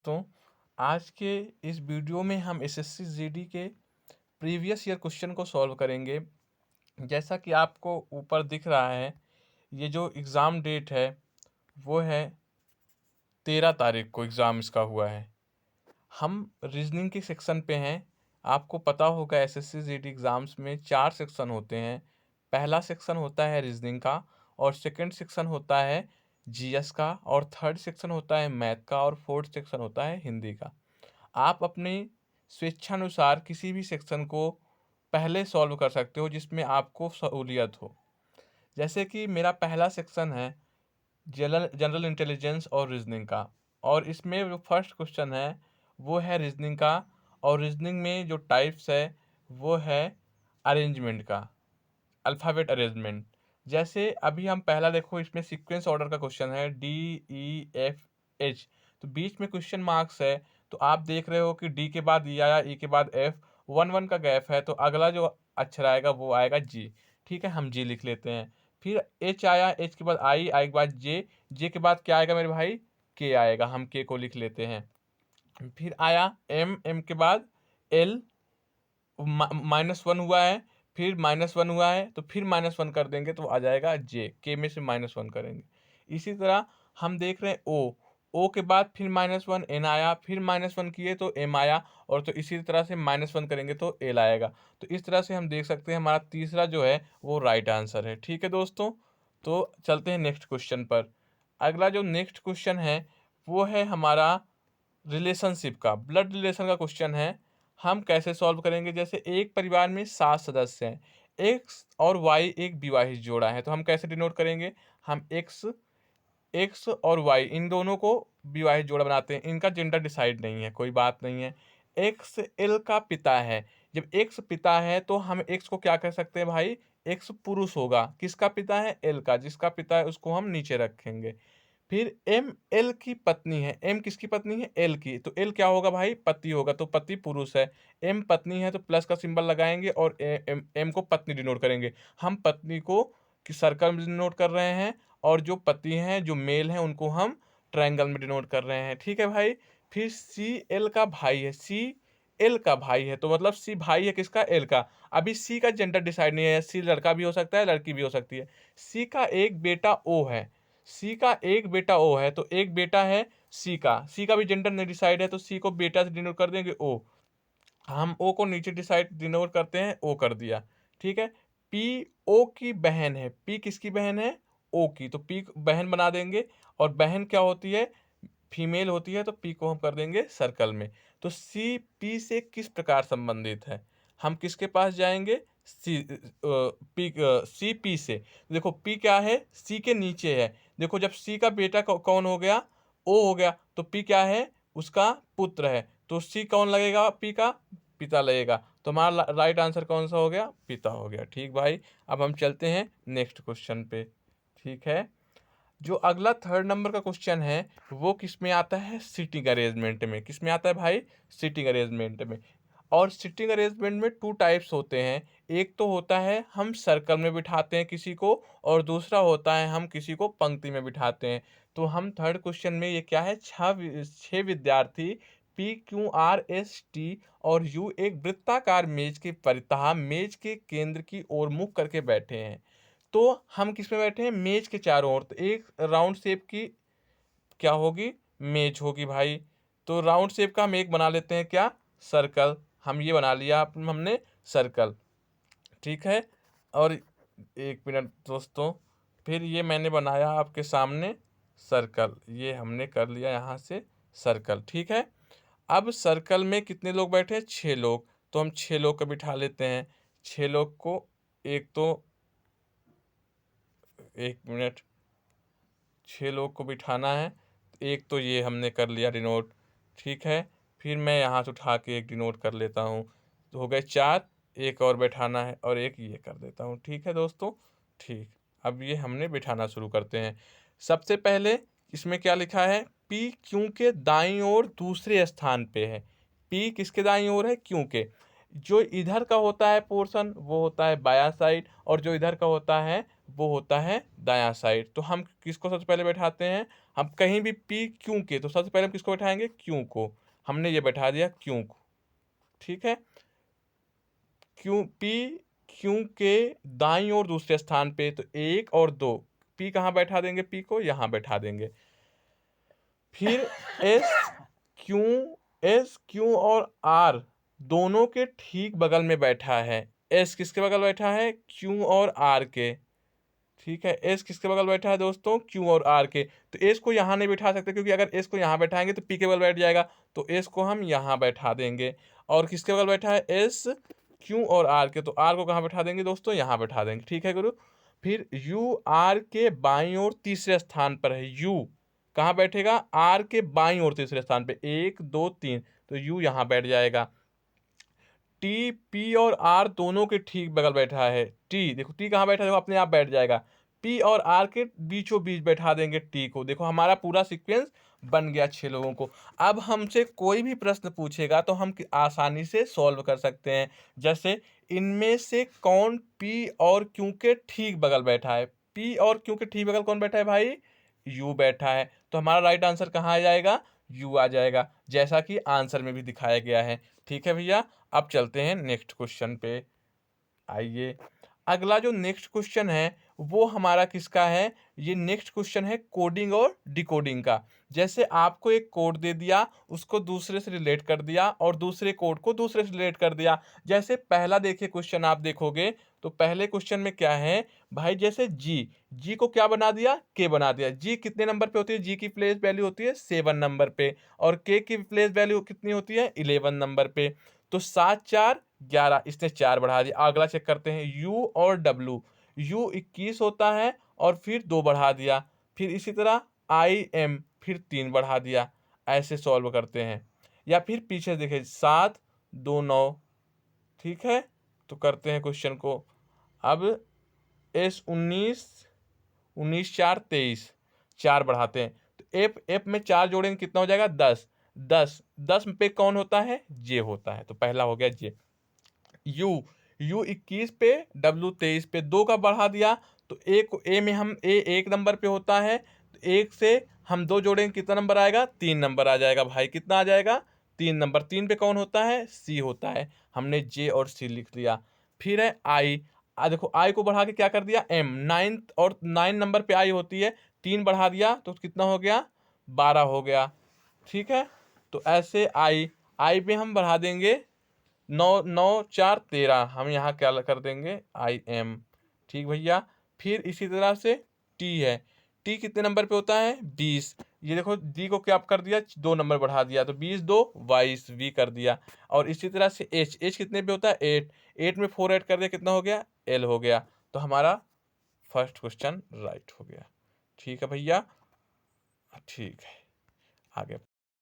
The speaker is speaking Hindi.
दोस्तों, आज के इस वीडियो में हम एसएससी जीडी के प्रीवियस ईयर क्वेश्चन को सॉल्व करेंगे। जैसा कि आपको ऊपर दिख रहा है, ये जो एग्ज़ाम डेट है वो है 13 तारीख को एग्ज़ाम इसका हुआ है। हम रीजनिंग के सेक्शन पे हैं। आपको पता होगा एसएससी जीडी एग्ज़ाम्स में 4 सेक्शन होते हैं। पहला सेक्शन होता है रीजनिंग का, और सेकंड सेक्शन होता है जीएस का, और थर्ड सेक्शन होता है मैथ का, और फोर्थ सेक्शन होता है हिंदी का। आप अपनी स्वेच्छानुसार किसी भी सेक्शन को पहले सॉल्व कर सकते हो जिसमें आपको सहूलियत हो। जैसे कि मेरा पहला सेक्शन है जनरल जनरल इंटेलिजेंस और रीजनिंग का, और इसमें जो फर्स्ट क्वेश्चन है वो है रीजनिंग का। और रीजनिंग में जो टाइप्स है वो है अरेंजमेंट का, अल्फ़ाबेट अरेंजमेंट। जैसे अभी हम पहला देखो, इसमें सीक्वेंस ऑर्डर का क्वेश्चन है DEFH, तो बीच में क्वेश्चन मार्क्स है। तो आप देख रहे हो कि डी के बाद ई आया, ई के बाद एफ, 1 1 का गैप है, तो अगला जो अक्षर आएगा वो आएगा जी। ठीक है, हम जी लिख लेते हैं। फिर एच आया, एच के बाद आई के बाद जे, जे के बाद क्या आएगा मेरे भाई, के आएगा, हम के को लिख लेते हैं। फिर आया एम, एम के बाद एल, -1 हुआ है, फिर -1 हुआ है, तो फिर -1 कर देंगे तो आ जाएगा जे, के में से -1 करेंगे। इसी तरह हम देख रहे हैं ओ, ओ के बाद फिर -1 एन आया, फिर -1 किए तो एम आया, और तो इसी तरह से -1 करेंगे तो एल आएगा। तो इस तरह से हम देख सकते हैं हमारा तीसरा जो है वो राइट आंसर है। ठीक है दोस्तों, तो चलते हैं नेक्स्ट क्वेश्चन पर। अगला जो नेक्स्ट क्वेश्चन है वो है हमारा रिलेशनशिप का, ब्लड रिलेशन का क्वेश्चन है। हम कैसे सॉल्व करेंगे, जैसे एक परिवार में 7 सदस्य हैं, एक्स और वाई एक विवाहित जोड़ा है, तो हम कैसे डिनोट करेंगे, हम एक्स एक्स और वाई इन दोनों को विवाहित जोड़ा बनाते हैं। इनका जेंडर डिसाइड नहीं है, कोई बात नहीं है। एक्स एल का पिता है, जब एक्स पिता है तो हम एक्स को क्या कह सकते हैं भाई, एक्स पुरुष होगा। किसका पिता है, एल का, जिसका पिता है उसको हम नीचे रखेंगे। फिर एम एल की पत्नी है, एम किसकी पत्नी है, एल की, तो एल क्या होगा भाई, पति होगा, तो पति पुरुष है। एम पत्नी है तो प्लस का सिंबल लगाएंगे और एम को पत्नी डिनोट करेंगे। हम पत्नी को कि सर्कल में डिनोट कर रहे हैं, और जो पति हैं जो मेल हैं उनको हम ट्रायंगल में डिनोट कर रहे हैं। ठीक है भाई। फिर सी एल का भाई है, सी एल का भाई है, तो मतलब सी भाई है किसका, एल का। अभी सी का जेंडर डिसाइड नहीं है, सी लड़का भी हो सकता है, लड़की भी हो सकती है। सी का एक बेटा ओ है, सी का एक बेटा ओ है, तो एक बेटा है सी का भी जेंडर नहीं डिसाइड है, तो सी को बेटा से डिनोट कर देंगे ओ। हम ओ को नीचे डिसाइड डिनोट करते हैं, ओ कर दिया। ठीक है। पी ओ की बहन है, पी किसकी बहन है, ओ की, तो पी बहन बना देंगे। और बहन क्या होती है, फीमेल होती है, तो पी को हम कर देंगे सर्कल में। तो सी पी से किस प्रकार संबंधित है, हम किसके पास जाएंगे, सी पी से। देखो पी क्या है, सी के नीचे है। देखो जब सी का बेटा कौन हो गया, ओ हो गया, तो पी क्या है, उसका पुत्र है, तो सी कौन लगेगा, पी का पिता लगेगा। तो हमारा राइट आंसर कौन सा हो गया, पिता हो गया। ठीक भाई, अब हम चलते हैं नेक्स्ट क्वेश्चन पे। ठीक है, जो अगला थर्ड नंबर का क्वेश्चन है वो किस में आता है, सीटिंग अरेंजमेंट में। किस में आता है भाई, सीटिंग अरेंजमेंट में। और सीटिंग अरेंजमेंट में 2 टाइप्स होते हैं। एक तो होता है हम सर्कल में बिठाते हैं किसी को, और दूसरा होता है हम किसी को पंक्ति में बिठाते हैं। तो हम थर्ड क्वेश्चन में ये क्या है, 6 विद्यार्थी PQRST और यू एक वृत्ताकार मेज के परितः मेज के केंद्र की ओर मुख करके बैठे हैं। तो हम किस में बैठे हैं, मेज के चारों ओर, तो एक राउंड शेप की क्या होगी, मेज होगी भाई। तो राउंड शेप का हम एक बना लेते हैं, क्या, सर्कल। हम ये बना लिया हमने सर्कल। ठीक है। और एक मिनट दोस्तों, फिर ये मैंने बनाया आपके सामने सर्कल, ये हमने कर लिया यहाँ से सर्कल। ठीक है। अब सर्कल में कितने लोग बैठे हैं, 6 लोग, तो हम 6 लोग को बिठा लेते हैं। 6 लोग को, एक तो, एक मिनट, 6 लोग को बिठाना है। एक तो ये हमने कर लिया डिनोट। ठीक है। फिर मैं यहाँ से उठा के एक डिनोट कर लेता हूँ, तो हो गए 4। एक और बैठाना है, और एक ये कर देता हूँ। ठीक है दोस्तों। ठीक, अब ये हमने बिठाना शुरू करते हैं। सबसे पहले इसमें क्या लिखा है, पी क्यू के दाईं ओर दूसरे स्थान पे है। पी किसके दाईं ओर है, क्यू के। जो इधर का होता है पोर्शन वो होता है बायां साइड, और जो इधर का होता है वो होता है दायां साइड। तो हम किसको सबसे पहले बैठाते हैं, हम कहीं भी पी क्यू के, तो सबसे पहले हम किसको बैठाएंगे, क्यू को। हमने ये बैठा दिया क्यू को, ठीक है। क्यू पी क्यू के दाईं ओर दूसरे स्थान पे, तो 1 और 2, पी कहाँ बैठा देंगे, पी को यहाँ बैठा देंगे। फिर एस क्यू और आर दोनों के ठीक बगल में बैठा है। एस किसके बगल बैठा है, क्यू और आर के, ठीक है। एस किसके बगल बैठा है दोस्तों, क्यू और आर के। तो एस को यहाँ नहीं बैठा सकते, क्योंकि अगर एस को यहाँ बैठाएंगे तो पी के बगल बैठ जाएगा, तो एस को हम यहाँ बैठा देंगे। और किसके बगल बैठा है, एस क्यू और आर के, तो आर को कहाँ बैठा देंगे दोस्तों, यहाँ बैठा देंगे, ठीक है गुरु। फिर यू आर के बाईं ओर तीसरे स्थान पर है। यू कहाँ बैठेगा, आर के बाईं ओर तीसरे स्थान पे, 1 2 3, तो यू यहाँ बैठ जाएगा। टी पी और आर दोनों के ठीक बगल बैठा है। टी देखो, टी कहाँ बैठा है, देखो अपने आप बैठ जाएगा। पी और आर के बीचों बीच बैठा देंगे टी को। देखो हमारा पूरा सीक्वेंस बन गया 6 लोगों को। अब हमसे कोई भी प्रश्न पूछेगा तो हम आसानी से सॉल्व कर सकते हैं। जैसे इनमें से कौन पी और क्यू के ठीक बगल बैठा है, पी और क्यू के ठीक बगल कौन बैठा है भाई, यू बैठा है। तो हमारा राइट आंसर कहाँ आ जाएगा, यू आ जाएगा, जैसा कि आंसर में भी दिखाया गया है। ठीक है भैया, अब चलते हैं नेक्स्ट क्वेश्चन पे। आइए, अगला जो नेक्स्ट क्वेश्चन है वो हमारा किसका है, ये नेक्स्ट क्वेश्चन है कोडिंग और डिकोडिंग का। जैसे आपको एक कोड दे दिया, उसको दूसरे से रिलेट कर दिया, और दूसरे कोड को दूसरे से रिलेट कर दिया। जैसे पहला देखिए क्वेश्चन आप देखोगे तो पहले क्वेश्चन में क्या है भाई, जैसे जी को क्या बना दिया, के बना दिया। जी कितने नंबर पे होती है, जी की प्लेस वैल्यू होती है 7 नंबर पे, और के की प्लेस वैल्यू कितनी होती है 11 नंबर पे। तो 7 4 11, इसने 4 बढ़ा दिया। अगला चेक करते हैं यू और डब्लू। यू 21 होता है और फिर 2 बढ़ा दिया। फिर इसी तरह आई एम, फिर 3 बढ़ा दिया। ऐसे सॉल्व करते हैं। या फिर पीछे देखें 7 2 9, ठीक है। तो करते हैं क्वेश्चन को। अब एस 19 19 4 23, 4 बढ़ाते हैं। तो एफ में 4 जोड़ेंगे कितना हो जाएगा, 10 10 10 पे कौन होता है, जे होता है। तो पहला हो गया जे। यू 21 पे, डब्लू 23 पे, 2 का बढ़ा दिया। तो ए में हम ए 1 नंबर पे होता है, तो 1 से हम 2 जोड़ेंगे कितना नंबर आएगा, 3 नंबर आ जाएगा भाई। कितना आ जाएगा, 3 नंबर। 3 पे कौन होता है, सी होता है। हमने जे और सी लिख दिया। फिर है आई। देखो आई को बढ़ा के क्या कर दिया, एम। 9 नंबर पे आई होती है, 3 बढ़ा दिया तो कितना हो गया, 12 हो गया, ठीक है। तो ऐसे आई पे हम बढ़ा देंगे 9 9 4 13, हम यहाँ क्या कर देंगे, आई एम, ठीक भैया। फिर इसी तरह से टी है। टी कितने नंबर पे होता है, 20। ये देखो डी को क्या कर दिया, 2 नंबर बढ़ा दिया, तो 20 2 22 वी कर दिया। और इसी तरह से एच कितने पे होता है, 8। 8 में 4 ऐड कर दिया, कितना हो गया, एल हो गया। तो हमारा फर्स्ट क्वेश्चन राइट हो गया। ठीक है भैया, ठीक है, आगे